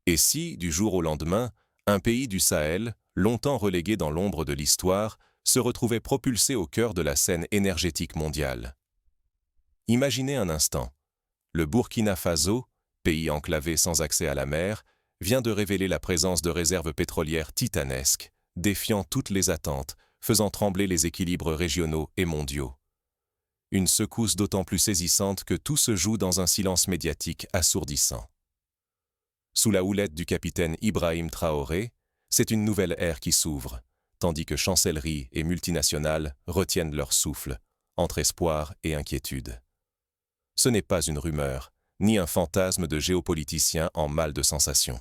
Et si, du jour au lendemain, un pays du Sahel, longtemps relégué dans l'ombre de l'histoire, se retrouvait propulsé au cœur de la scène énergétique mondiale? Imaginez un instant. Le Burkina Faso, pays enclavé sans accès à la mer, vient de révéler la présence de réserves pétrolières titanesques, défiant toutes les attentes, faisant trembler les équilibres régionaux et mondiaux. Une secousse d'autant plus saisissante que tout se joue dans un silence médiatique assourdissant. Sous la houlette du capitaine Ibrahim Traoré, c'est une nouvelle ère qui s'ouvre, tandis que chancelleries et multinationales retiennent leur souffle, entre espoir et inquiétude. Ce n'est pas une rumeur, ni un fantasme de géopoliticiens en mal de sensation.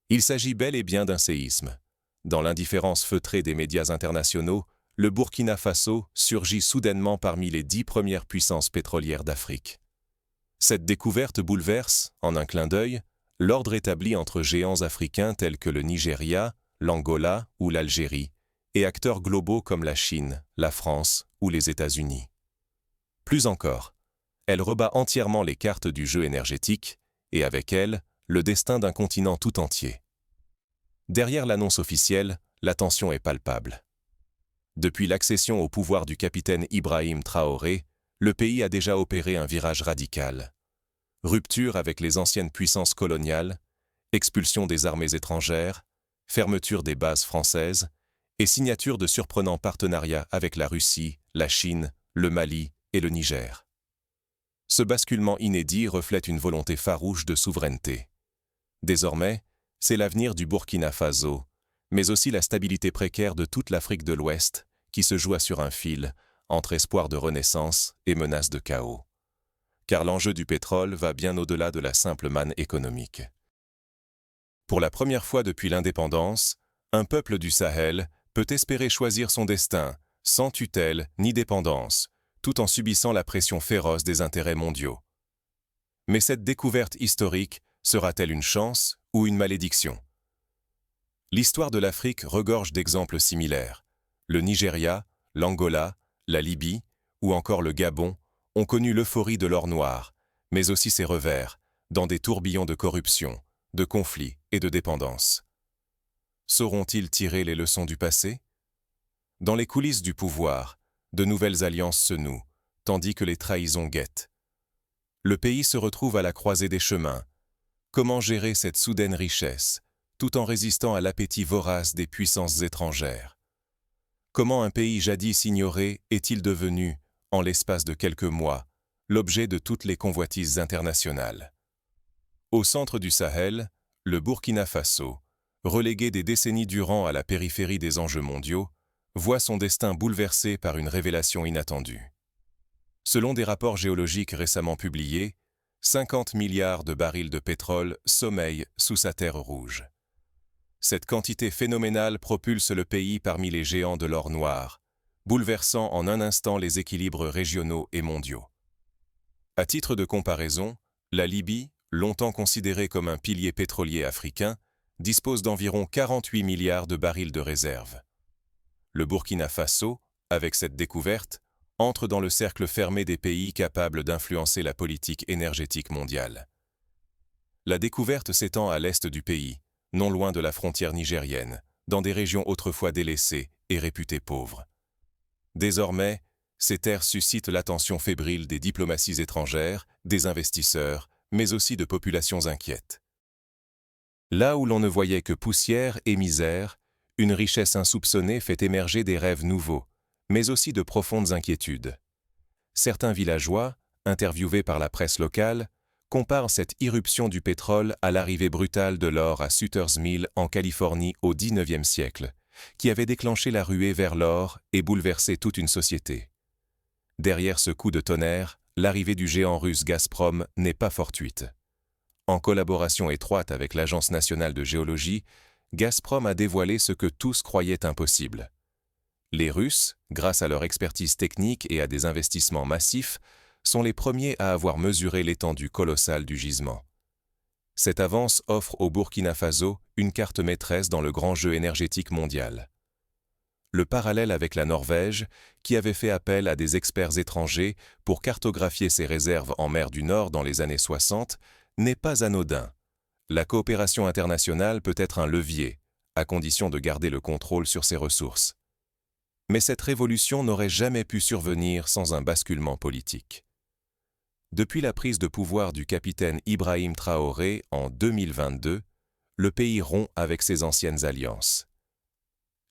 Il s'agit bel et bien d'un séisme. Dans l'indifférence feutrée des médias internationaux, le Burkina Faso surgit soudainement parmi les 10 premières puissances pétrolières d'Afrique. Cette découverte bouleverse, en un clin d'œil, l'ordre établi entre géants africains tels que le Nigeria, l'Angola ou l'Algérie, et acteurs globaux comme la Chine, la France ou les États-Unis. Plus encore, elle rebat entièrement les cartes du jeu énergétique, et avec elle, le destin d'un continent tout entier. Derrière l'annonce officielle, la tension est palpable. Depuis l'accession au pouvoir du capitaine Ibrahim Traoré, le pays a déjà opéré un virage radical. Rupture avec les anciennes puissances coloniales, expulsion des armées étrangères, fermeture des bases françaises et signature de surprenants partenariats avec la Russie, la Chine, le Mali et le Niger. Ce basculement inédit reflète une volonté farouche de souveraineté. Désormais, c'est l'avenir du Burkina Faso, mais aussi la stabilité précaire de toute l'Afrique de l'Ouest qui se joue sur un fil, entre espoir de renaissance et menace de chaos. Car l'enjeu du pétrole va bien au-delà de la simple manne économique. Pour la première fois depuis l'indépendance, un peuple du Sahel peut espérer choisir son destin, sans tutelle ni dépendance, tout en subissant la pression féroce des intérêts mondiaux. Mais cette découverte historique sera-t-elle une chance ou une malédiction? L'histoire de l'Afrique regorge d'exemples similaires. Le Nigeria, l'Angola, la Libye ou encore le Gabon ont connu l'euphorie de l'or noir, mais aussi ses revers, dans des tourbillons de corruption, de conflits et de dépendance. Sauront-ils tirer les leçons du passé? Dans les coulisses du pouvoir, de nouvelles alliances se nouent, tandis que les trahisons guettent. Le pays se retrouve à la croisée des chemins. Comment gérer cette soudaine richesse, tout en résistant à l'appétit vorace des puissances étrangères? Comment un pays jadis ignoré est-il devenu, en l'espace de quelques mois, l'objet de toutes les convoitises internationales? Au centre du Sahel, le Burkina Faso, relégué des décennies durant à la périphérie des enjeux mondiaux, voit son destin bouleversé par une révélation inattendue. Selon des rapports géologiques récemment publiés, 50 milliards de barils de pétrole sommeillent sous sa terre rouge. Cette quantité phénoménale propulse le pays parmi les géants de l'or noir, bouleversant en un instant les équilibres régionaux et mondiaux. À titre de comparaison, la Libye, longtemps considérée comme un pilier pétrolier africain, dispose d'environ 48 milliards de barils de réserve. Le Burkina Faso, avec cette découverte, entre dans le cercle fermé des pays capables d'influencer la politique énergétique mondiale. La découverte s'étend à l'est du pays, non loin de la frontière nigérienne, dans des régions autrefois délaissées et réputées pauvres. Désormais, ces terres suscitent l'attention fébrile des diplomaties étrangères, des investisseurs, mais aussi de populations inquiètes. Là où l'on ne voyait que poussière et misère, une richesse insoupçonnée fait émerger des rêves nouveaux, mais aussi de profondes inquiétudes. Certains villageois, interviewés par la presse locale, comparent cette irruption du pétrole à l'arrivée brutale de l'or à Sutter's Mill en Californie au XIXe siècle, qui avait déclenché la ruée vers l'or et bouleversé toute une société. Derrière ce coup de tonnerre, l'arrivée du géant russe Gazprom n'est pas fortuite. En collaboration étroite avec l'Agence nationale de géologie, Gazprom a dévoilé ce que tous croyaient impossible. Les Russes, grâce à leur expertise technique et à des investissements massifs, sont les premiers à avoir mesuré l'étendue colossale du gisement. Cette avance offre au Burkina Faso une carte maîtresse dans le grand jeu énergétique mondial. Le parallèle avec la Norvège, qui avait fait appel à des experts étrangers pour cartographier ses réserves en mer du Nord dans les années 60, n'est pas anodin. La coopération internationale peut être un levier, à condition de garder le contrôle sur ses ressources. Mais cette révolution n'aurait jamais pu survenir sans un basculement politique. Depuis la prise de pouvoir du capitaine Ibrahim Traoré en 2022, le pays rompt avec ses anciennes alliances.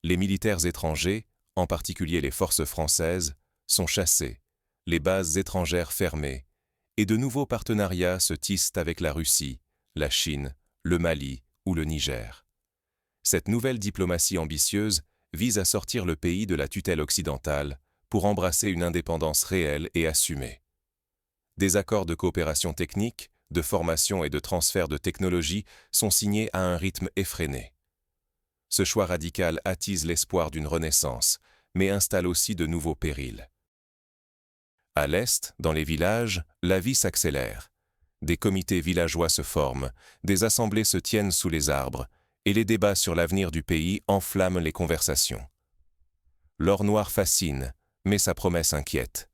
Les militaires étrangers, en particulier les forces françaises, sont chassés, les bases étrangères fermées, et de nouveaux partenariats se tissent avec la Russie, la Chine, le Mali ou le Niger. Cette nouvelle diplomatie ambitieuse vise à sortir le pays de la tutelle occidentale pour embrasser une indépendance réelle et assumée. Des accords de coopération technique, de formation et de transfert de technologie sont signés à un rythme effréné. Ce choix radical attise l'espoir d'une renaissance, mais installe aussi de nouveaux périls. À l'est, dans les villages, la vie s'accélère. Des comités villageois se forment, des assemblées se tiennent sous les arbres, et les débats sur l'avenir du pays enflamment les conversations. L'or noir fascine, mais sa promesse inquiète.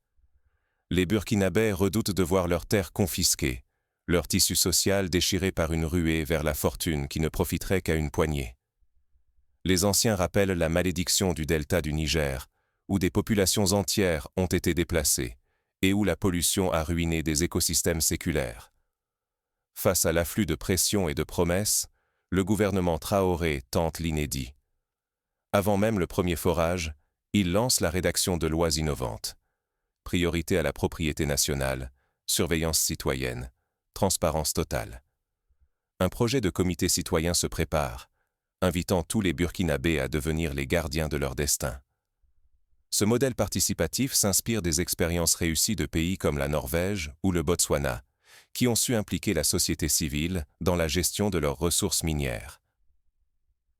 Les Burkinabés redoutent de voir leurs terres confisquées, leur tissu social déchiré par une ruée vers la fortune qui ne profiterait qu'à une poignée. Les anciens rappellent la malédiction du delta du Niger, où des populations entières ont été déplacées et où la pollution a ruiné des écosystèmes séculaires. Face à l'afflux de pressions et de promesses, le gouvernement Traoré tente l'inédit. Avant même le premier forage, il lance la rédaction de lois innovantes. Priorité à la propriété nationale, surveillance citoyenne, transparence totale. Un projet de comité citoyen se prépare, invitant tous les Burkinabés à devenir les gardiens de leur destin. Ce modèle participatif s'inspire des expériences réussies de pays comme la Norvège ou le Botswana, qui ont su impliquer la société civile dans la gestion de leurs ressources minières.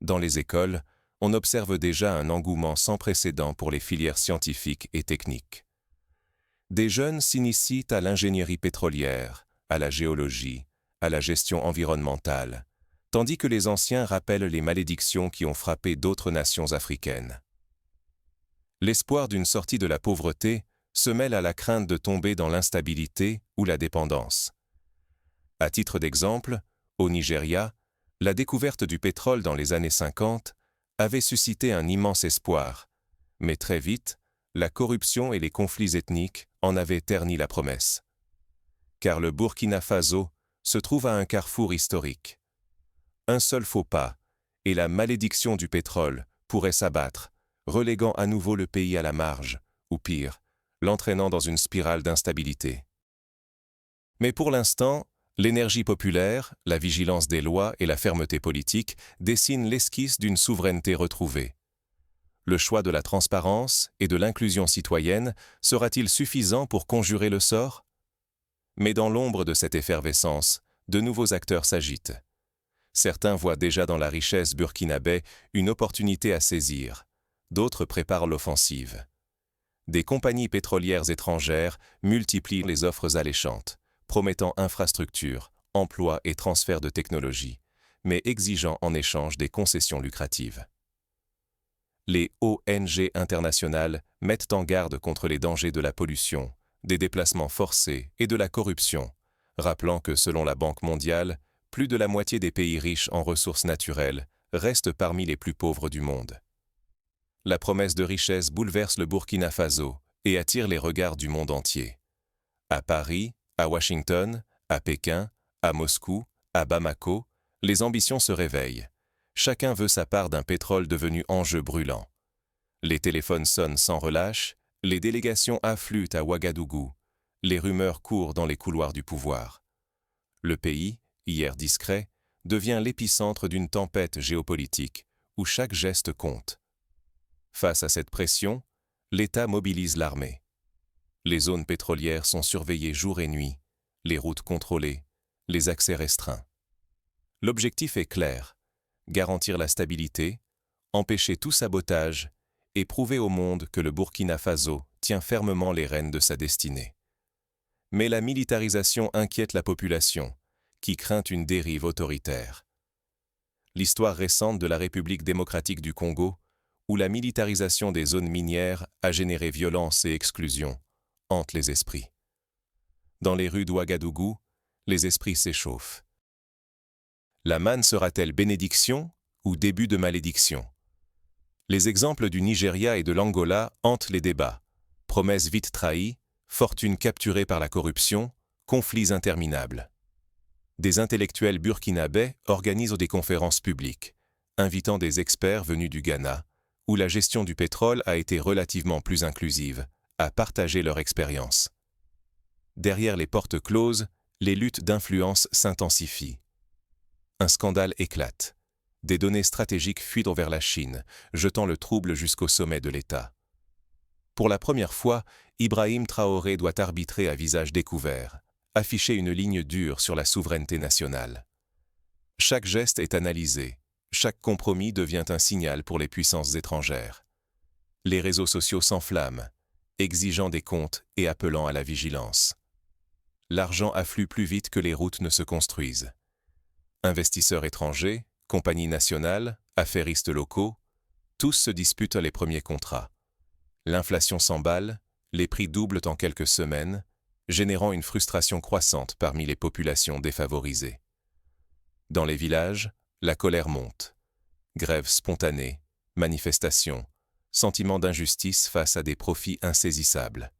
Dans les écoles, on observe déjà un engouement sans précédent pour les filières scientifiques et techniques. Des jeunes s'initient à l'ingénierie pétrolière, à la géologie, à la gestion environnementale, tandis que les anciens rappellent les malédictions qui ont frappé d'autres nations africaines. L'espoir d'une sortie de la pauvreté se mêle à la crainte de tomber dans l'instabilité ou la dépendance. À titre d'exemple, au Nigeria, la découverte du pétrole dans les années 50 avait suscité un immense espoir, mais très vite, la corruption et les conflits ethniques en avaient terni la promesse. Car le Burkina Faso se trouve à un carrefour historique. Un seul faux pas, et la malédiction du pétrole pourrait s'abattre, reléguant à nouveau le pays à la marge, ou pire, l'entraînant dans une spirale d'instabilité. Mais pour l'instant, l'énergie populaire, la vigilance des lois et la fermeté politique dessinent l'esquisse d'une souveraineté retrouvée. Le choix de la transparence et de l'inclusion citoyenne sera-t-il suffisant pour conjurer le sort? Mais dans l'ombre de cette effervescence, de nouveaux acteurs s'agitent. Certains voient déjà dans la richesse burkinabé une opportunité à saisir, d'autres préparent l'offensive. Des compagnies pétrolières étrangères multiplient les offres alléchantes, promettant infrastructures, emplois et transferts de technologies, mais exigeant en échange des concessions lucratives. Les ONG internationales mettent en garde contre les dangers de la pollution, des déplacements forcés et de la corruption, rappelant que selon la Banque mondiale, plus de la moitié des pays riches en ressources naturelles restent parmi les plus pauvres du monde. La promesse de richesse bouleverse le Burkina Faso et attire les regards du monde entier. À Paris, à Washington, à Pékin, à Moscou, à Bamako, les ambitions se réveillent. Chacun veut sa part d'un pétrole devenu enjeu brûlant. Les téléphones sonnent sans relâche, les délégations affluent à Ouagadougou, les rumeurs courent dans les couloirs du pouvoir. Le pays, hier discret, devient l'épicentre d'une tempête géopolitique où chaque geste compte. Face à cette pression, l'État mobilise l'armée. Les zones pétrolières sont surveillées jour et nuit, les routes contrôlées, les accès restreints. L'objectif est clair: garantir la stabilité, empêcher tout sabotage et prouver au monde que le Burkina Faso tient fermement les rênes de sa destinée. Mais la militarisation inquiète la population, qui craint une dérive autoritaire. L'histoire récente de la République démocratique du Congo, où la militarisation des zones minières a généré violence et exclusion, hante les esprits. Dans les rues d'Ouagadougou, les esprits s'échauffent. La manne sera-t-elle bénédiction ou début de malédiction? Les exemples du Nigeria et de l'Angola hantent les débats. Promesses vite trahies, fortunes capturées par la corruption, conflits interminables. Des intellectuels burkinabés organisent des conférences publiques, invitant des experts venus du Ghana, où la gestion du pétrole a été relativement plus inclusive, à partager leur expérience. Derrière les portes closes, les luttes d'influence s'intensifient. Un scandale éclate. Des données stratégiques fuient vers la Chine, jetant le trouble jusqu'au sommet de l'État. Pour la première fois, Ibrahim Traoré doit arbitrer à visage découvert, afficher une ligne dure sur la souveraineté nationale. Chaque geste est analysé, chaque compromis devient un signal pour les puissances étrangères. Les réseaux sociaux s'enflamment, exigeant des comptes et appelant à la vigilance. L'argent afflue plus vite que les routes ne se construisent. Investisseurs étrangers, compagnies nationales, affairistes locaux, tous se disputent les premiers contrats. L'inflation s'emballe, les prix doublent en quelques semaines, générant une frustration croissante parmi les populations défavorisées. Dans les villages, la colère monte. Grèves spontanées, manifestations, sentiment d'injustice face à des profits insaisissables.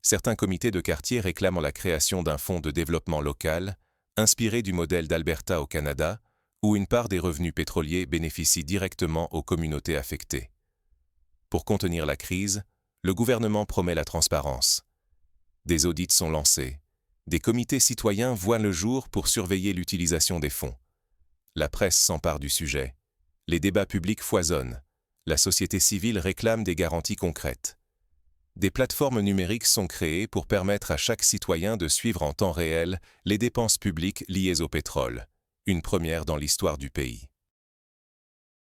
Certains comités de quartier réclament la création d'un fonds de développement local, inspiré du modèle d'Alberta au Canada, où une part des revenus pétroliers bénéficie directement aux communautés affectées. Pour contenir la crise, le gouvernement promet la transparence. Des audits sont lancés. Des comités citoyens voient le jour pour surveiller l'utilisation des fonds. La presse s'empare du sujet. Les débats publics foisonnent. La société civile réclame des garanties concrètes. Des plateformes numériques sont créées pour permettre à chaque citoyen de suivre en temps réel les dépenses publiques liées au pétrole, une première dans l'histoire du pays.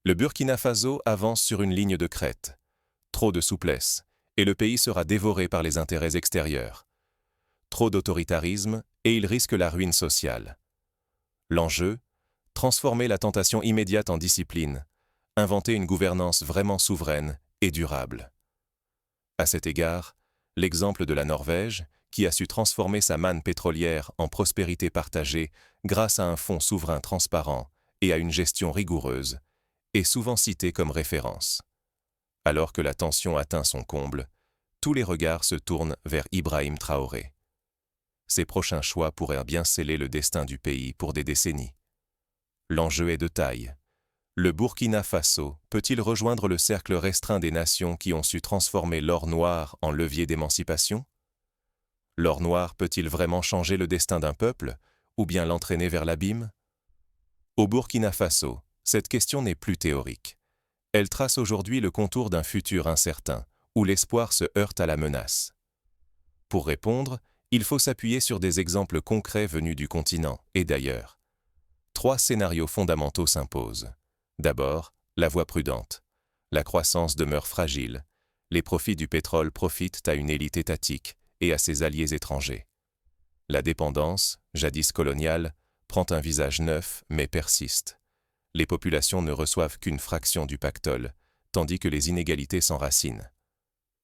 Le Burkina Faso avance sur une ligne de crête. Trop de souplesse, et le pays sera dévoré par les intérêts extérieurs. Trop d'autoritarisme, et il risque la ruine sociale. L'enjeu, transformer la tentation immédiate en discipline, inventer une gouvernance vraiment souveraine et durable. À cet égard, l'exemple de la Norvège, qui a su transformer sa manne pétrolière en prospérité partagée grâce à un fonds souverain transparent et à une gestion rigoureuse, est souvent cité comme référence. Alors que la tension atteint son comble, tous les regards se tournent vers Ibrahim Traoré. Ses prochains choix pourraient bien sceller le destin du pays pour des décennies. L'enjeu est de taille. Le Burkina Faso peut-il rejoindre le cercle restreint des nations qui ont su transformer l'or noir en levier d'émancipation? L'or noir peut-il vraiment changer le destin d'un peuple, ou bien l'entraîner vers l'abîme? Au Burkina Faso, cette question n'est plus théorique. Elle trace aujourd'hui le contour d'un futur incertain, où l'espoir se heurte à la menace. Pour répondre, il faut s'appuyer sur des exemples concrets venus du continent et d'ailleurs. 3 scénarios fondamentaux s'imposent. D'abord, la voie prudente. La croissance demeure fragile. Les profits du pétrole profitent à une élite étatique et à ses alliés étrangers. La dépendance, jadis coloniale, prend un visage neuf mais persiste. Les populations ne reçoivent qu'une fraction du pactole, tandis que les inégalités s'enracinent.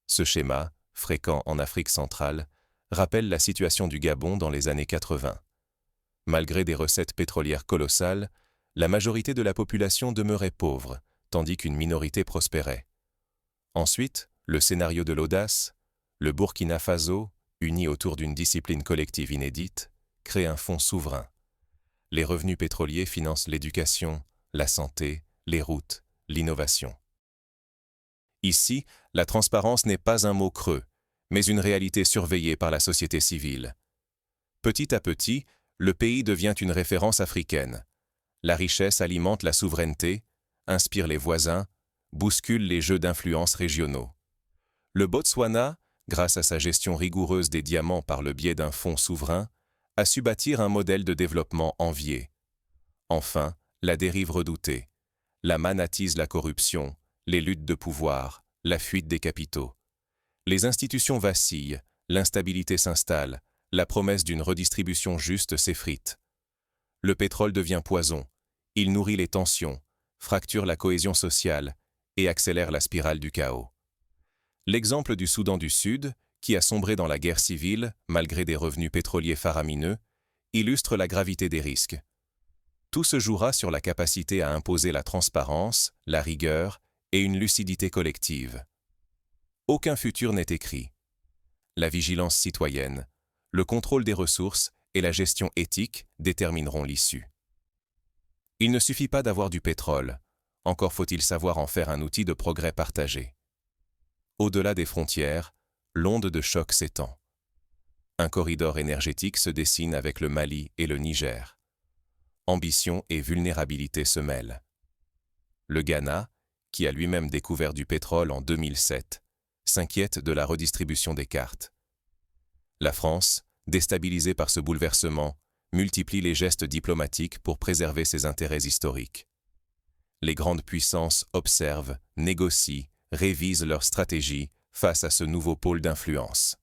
Ce schéma, fréquent en Afrique centrale, rappelle la situation du Gabon dans les années 80. Malgré des recettes pétrolières colossales, la majorité de la population demeurait pauvre, tandis qu'une minorité prospérait. Ensuite, le scénario de l'audace, le Burkina Faso, uni autour d'une discipline collective inédite, crée un fonds souverain. Les revenus pétroliers financent l'éducation, la santé, les routes, l'innovation. Ici, la transparence n'est pas un mot creux, mais une réalité surveillée par la société civile. Petit à petit, le pays devient une référence africaine. La richesse alimente la souveraineté, inspire les voisins, bouscule les jeux d'influence régionaux. Le Botswana, grâce à sa gestion rigoureuse des diamants par le biais d'un fonds souverain, a su bâtir un modèle de développement envié. Enfin, la dérive redoutée. La manne attise la corruption, les luttes de pouvoir, la fuite des capitaux. Les institutions vacillent, l'instabilité s'installe, la promesse d'une redistribution juste s'effrite. Le pétrole devient poison, il nourrit les tensions, fracture la cohésion sociale et accélère la spirale du chaos. L'exemple du Soudan du Sud, qui a sombré dans la guerre civile malgré des revenus pétroliers faramineux, illustre la gravité des risques. Tout se jouera sur la capacité à imposer la transparence, la rigueur et une lucidité collective. Aucun futur n'est écrit. La vigilance citoyenne, le contrôle des ressources et la gestion éthique détermineront l'issue. Il ne suffit pas d'avoir du pétrole, encore faut-il savoir en faire un outil de progrès partagé. Au-delà des frontières, l'onde de choc s'étend. Un corridor énergétique se dessine avec le Mali et le Niger. Ambition et vulnérabilité se mêlent. Le Ghana, qui a lui-même découvert du pétrole en 2007, s'inquiète de la redistribution des cartes. La France, déstabilisée par ce bouleversement, multiplie les gestes diplomatiques pour préserver ses intérêts historiques. Les grandes puissances observent, négocient, révisent leur stratégie face à ce nouveau pôle d'influence.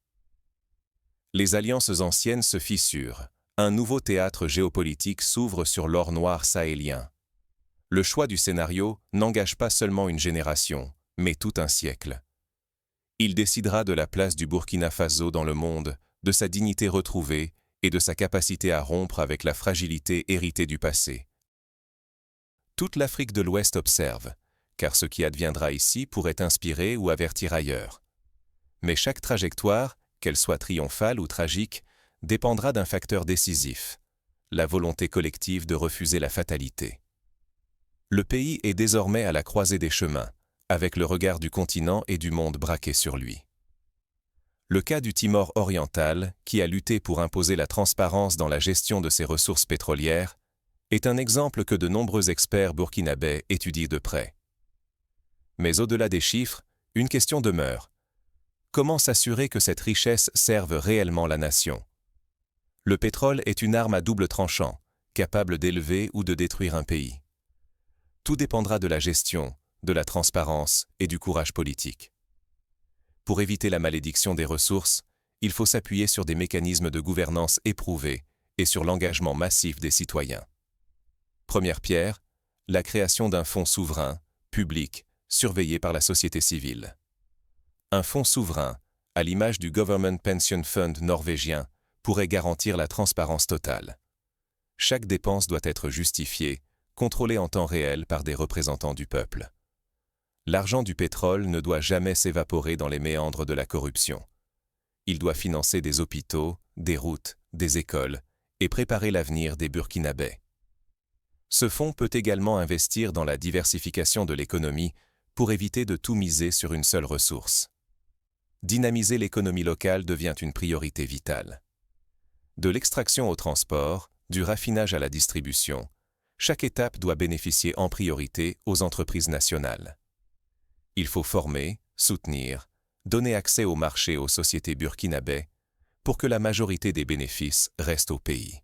Les alliances anciennes se fissurent. Un nouveau théâtre géopolitique s'ouvre sur l'or noir sahélien. Le choix du scénario n'engage pas seulement une génération, mais tout un siècle. Il décidera de la place du Burkina Faso dans le monde, de sa dignité retrouvée et de sa capacité à rompre avec la fragilité héritée du passé. Toute l'Afrique de l'Ouest observe, car ce qui adviendra ici pourrait inspirer ou avertir ailleurs. Mais chaque trajectoire, qu'elle soit triomphale ou tragique, dépendra d'un facteur décisif, la volonté collective de refuser la fatalité. Le pays est désormais à la croisée des chemins, avec le regard du continent et du monde braqué sur lui. Le cas du Timor oriental, qui a lutté pour imposer la transparence dans la gestion de ses ressources pétrolières, est un exemple que de nombreux experts burkinabés étudient de près. Mais au-delà des chiffres, une question demeure. Comment s'assurer que cette richesse serve réellement la nation ? Le pétrole est une arme à double tranchant, capable d'élever ou de détruire un pays. Tout dépendra de la gestion, de la transparence et du courage politique. Pour éviter la malédiction des ressources, il faut s'appuyer sur des mécanismes de gouvernance éprouvés et sur l'engagement massif des citoyens. Première pierre, la création d'un fonds souverain, public, surveillé par la société civile. Un fonds souverain, à l'image du Government Pension Fund norvégien, pourrait garantir la transparence totale. Chaque dépense doit être justifiée, contrôlée en temps réel par des représentants du peuple. L'argent du pétrole ne doit jamais s'évaporer dans les méandres de la corruption. Il doit financer des hôpitaux, des routes, des écoles et préparer l'avenir des Burkinabés. Ce fonds peut également investir dans la diversification de l'économie pour éviter de tout miser sur une seule ressource. Dynamiser l'économie locale devient une priorité vitale. De l'extraction au transport, du raffinage à la distribution, chaque étape doit bénéficier en priorité aux entreprises nationales. Il faut former, soutenir, donner accès au marché aux sociétés burkinabées pour que la majorité des bénéfices reste au pays.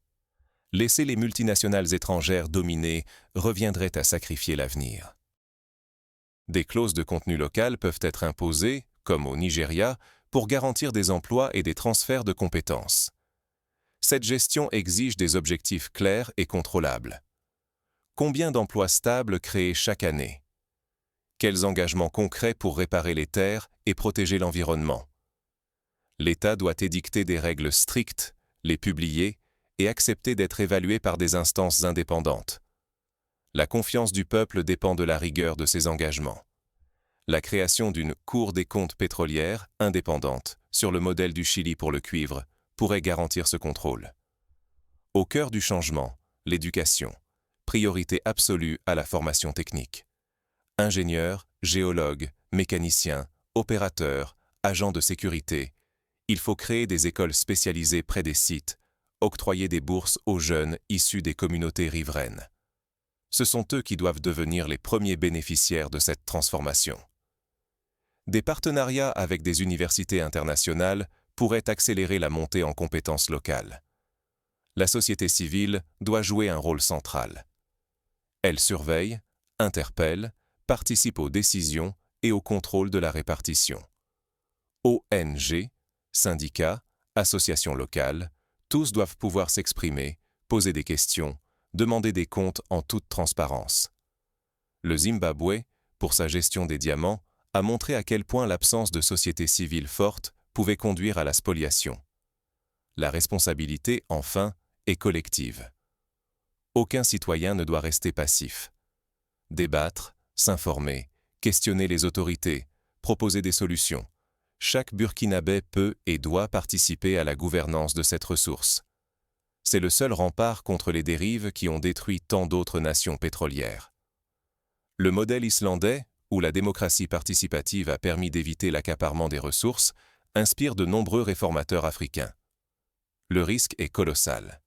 Laisser les multinationales étrangères dominer reviendrait à sacrifier l'avenir. Des clauses de contenu local peuvent être imposées, comme au Nigeria, pour garantir des emplois et des transferts de compétences. Cette gestion exige des objectifs clairs et contrôlables. Combien d'emplois stables créés chaque année ? Quels engagements concrets pour réparer les terres et protéger l'environnement ? L'État doit édicter des règles strictes, les publier et accepter d'être évalué par des instances indépendantes. La confiance du peuple dépend de la rigueur de ses engagements. La création d'une Cour des comptes pétrolière indépendante, sur le modèle du Chili pour le cuivre, pourrait garantir ce contrôle. Au cœur du changement, l'éducation, priorité absolue à la formation technique. Ingénieurs, géologues, mécaniciens, opérateurs, agents de sécurité, il faut créer des écoles spécialisées près des sites, octroyer des bourses aux jeunes issus des communautés riveraines. Ce sont eux qui doivent devenir les premiers bénéficiaires de cette transformation. Des partenariats avec des universités internationales pourraient accélérer la montée en compétences locales. La société civile doit jouer un rôle central. Elle surveille, interpelle, participe aux décisions et au contrôle de la répartition. ONG, syndicats, associations locales, tous doivent pouvoir s'exprimer, poser des questions, demander des comptes en toute transparence. Le Zimbabwe, pour sa gestion des diamants, a montré à quel point l'absence de société civile forte pouvait conduire à la spoliation. La responsabilité, enfin, est collective. Aucun citoyen ne doit rester passif. Débattre, s'informer, questionner les autorités, proposer des solutions. Chaque Burkinabé peut et doit participer à la gouvernance de cette ressource. C'est le seul rempart contre les dérives qui ont détruit tant d'autres nations pétrolières. Le modèle islandais, où la démocratie participative a permis d'éviter l'accaparement des ressources, inspire de nombreux réformateurs africains. Le risque est colossal.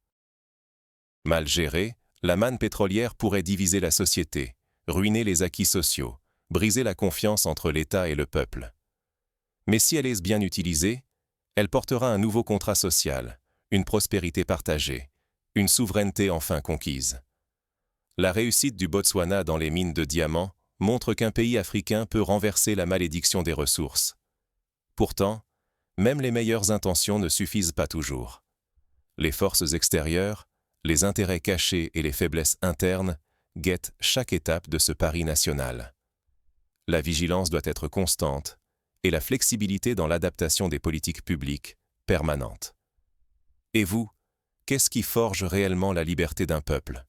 Mal gérée, la manne pétrolière pourrait diviser la société, ruiner les acquis sociaux, briser la confiance entre l'État et le peuple. Mais si elle est bien utilisée, elle portera un nouveau contrat social, une prospérité partagée, une souveraineté enfin conquise. La réussite du Botswana dans les mines de diamants montre qu'un pays africain peut renverser la malédiction des ressources. Pourtant, même les meilleures intentions ne suffisent pas toujours. Les forces extérieures, les intérêts cachés et les faiblesses internes guettent chaque étape de ce pari national. La vigilance doit être constante et la flexibilité dans l'adaptation des politiques publiques permanente. Et vous, qu'est-ce qui forge réellement la liberté d'un peuple?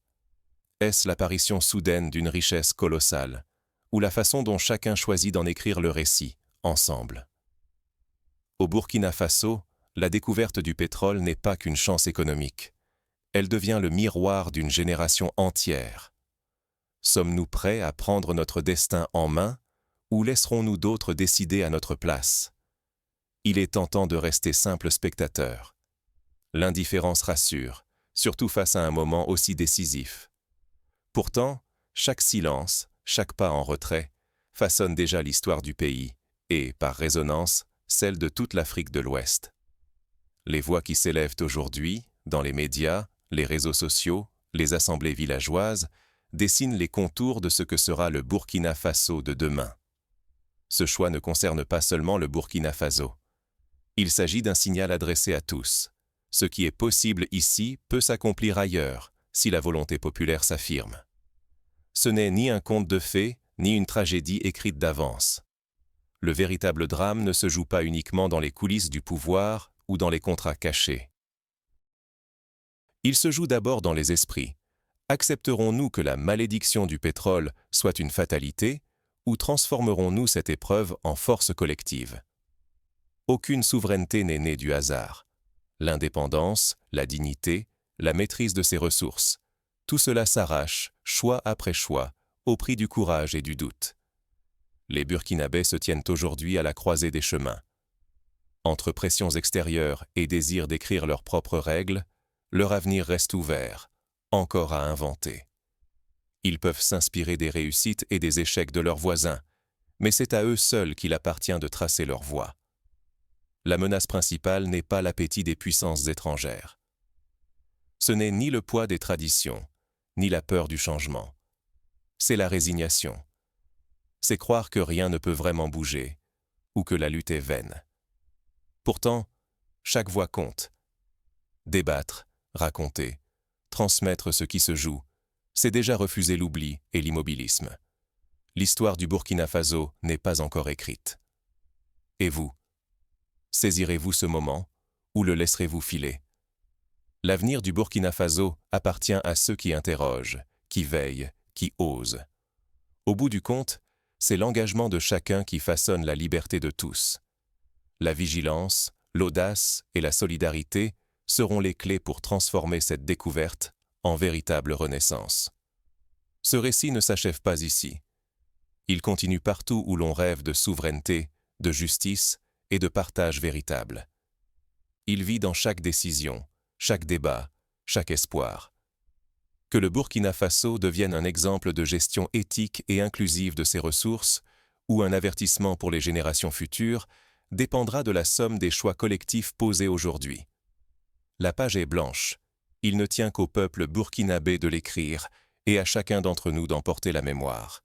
Est-ce l'apparition soudaine d'une richesse colossale, ou la façon dont chacun choisit d'en écrire le récit, ensemble? Au Burkina Faso, la découverte du pétrole n'est pas qu'une chance économique. Elle devient le miroir d'une génération entière. Sommes-nous prêts à prendre notre destin en main, ou laisserons-nous d'autres décider à notre place? Il est tentant de rester simple spectateur. L'indifférence rassure, surtout face à un moment aussi décisif. Pourtant, chaque silence, chaque pas en retrait, façonne déjà l'histoire du pays et, par résonance, celle de toute l'Afrique de l'Ouest. Les voix qui s'élèvent aujourd'hui, dans les médias, les réseaux sociaux, les assemblées villageoises, dessinent les contours de ce que sera le Burkina Faso de demain. Ce choix ne concerne pas seulement le Burkina Faso. Il s'agit d'un signal adressé à tous. Ce qui est possible ici peut s'accomplir ailleurs, si la volonté populaire s'affirme. Ce n'est ni un conte de fées, ni une tragédie écrite d'avance. Le véritable drame ne se joue pas uniquement dans les coulisses du pouvoir ou dans les contrats cachés. Il se joue d'abord dans les esprits. Accepterons-nous que la malédiction du pétrole soit une fatalité, ou transformerons-nous cette épreuve en force collective? Aucune souveraineté n'est née du hasard. L'indépendance, la dignité, la maîtrise de ses ressources, tout cela s'arrache, choix après choix, au prix du courage et du doute. Les Burkinabés se tiennent aujourd'hui à la croisée des chemins. Entre pressions extérieures et désir d'écrire leurs propres règles, leur avenir reste ouvert, encore à inventer. Ils peuvent s'inspirer des réussites et des échecs de leurs voisins, mais c'est à eux seuls qu'il appartient de tracer leur voie. La menace principale n'est pas l'appétit des puissances étrangères. Ce n'est ni le poids des traditions, ni la peur du changement. C'est la résignation. C'est croire que rien ne peut vraiment bouger, ou que la lutte est vaine. Pourtant, chaque voix compte. Débattre, raconter, transmettre ce qui se joue, c'est déjà refuser l'oubli et l'immobilisme. L'histoire du Burkina Faso n'est pas encore écrite. Et vous? Saisirez-vous ce moment, ou le laisserez-vous filer? L'avenir du Burkina Faso appartient à ceux qui interrogent, qui veillent, qui osent. Au bout du compte, c'est l'engagement de chacun qui façonne la liberté de tous. La vigilance, l'audace et la solidarité seront les clés pour transformer cette découverte en véritable renaissance. Ce récit ne s'achève pas ici. Il continue partout où l'on rêve de souveraineté, de justice et de partage véritable. Il vit dans chaque décision, chaque débat, chaque espoir. Que le Burkina Faso devienne un exemple de gestion éthique et inclusive de ses ressources, ou un avertissement pour les générations futures, dépendra de la somme des choix collectifs posés aujourd'hui. La page est blanche. Il ne tient qu'au peuple burkinabé de l'écrire et à chacun d'entre nous d'en porter la mémoire.